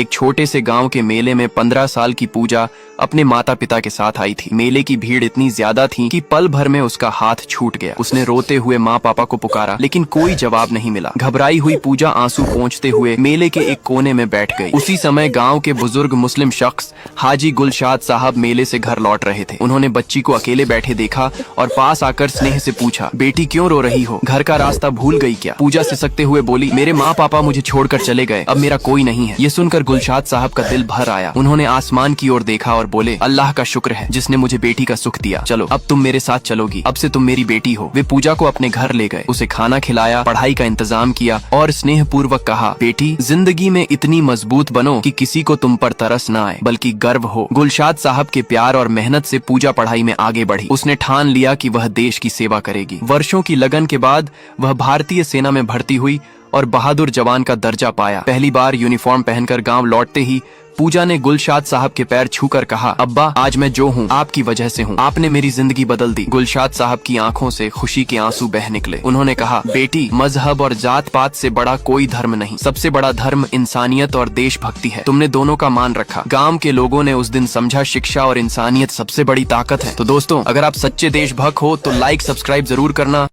एक छोटे से गांव के मेले में 15 साल की पूजा अपने माता पिता के साथ आई थी। मेले की भीड़ इतनी ज्यादा थी कि पल भर में उसका हाथ छूट गया। उसने रोते हुए माँ पापा को पुकारा, लेकिन कोई जवाब नहीं मिला। घबराई हुई पूजा आंसू पोंछते हुए मेले के एक कोने में बैठ गई। उसी समय गांव के बुजुर्ग मुस्लिम शख्स हाजी गुलशाद साहब मेले से घर लौट रहे थे। उन्होंने बच्ची को अकेले बैठे देखा और पास आकर स्नेह से पूछा, बेटी क्यों रो रही हो? घर का रास्ता भूल गई क्या? पूजा सिसकते हुए बोली, मेरे माँ पापा मुझे छोड़कर चले गए, अब मेरा कोई नहीं है। ये सुनकर गुलशाद साहब का दिल भर आया। उन्होंने आसमान की ओर देखा और बोले, अल्लाह का शुक्र है जिसने मुझे बेटी का सुख दिया। चलो अब तुम मेरे साथ चलोगी, अब से तुम मेरी बेटी हो। वे पूजा को अपने घर ले गए, उसे खाना खिलाया, पढ़ाई का इंतजाम किया और स्नेह पूर्वक कहा, बेटी जिंदगी में इतनी मजबूत बनो कि किसी को तुम पर तरस न आए बल्कि गर्व हो। गुलशाद साहब के प्यार और मेहनत से पूजा पढ़ाई में आगे बढ़ी। उसने ठान लिया कि वह देश की सेवा करेगी। वर्षों की लगन के बाद वह भारतीय सेना में भर्ती हुई और बहादुर जवान का दर्जा पाया। पहली बार यूनिफॉर्म पहनकर गांव लौटते ही पूजा ने गुलशाद साहब के पैर छूकर कहा, अब्बा आज मैं जो हूँ आपकी वजह से हूँ, आपने मेरी जिंदगी बदल दी। गुलशाद साहब की आंखों से खुशी के आंसू बह निकले। उन्होंने कहा, बेटी मजहब और जात पात से बड़ा कोई धर्म नहीं, सबसे बड़ा धर्म इंसानियत और देशभक्ति है। तुमने दोनों का मान रखा। गांव के लोगों ने उस दिन समझा शिक्षा और इंसानियत सबसे बड़ी ताकत है। तो दोस्तों, अगर आप सच्चे देशभक्त हो तो लाइक सब्सक्राइब जरूर करना।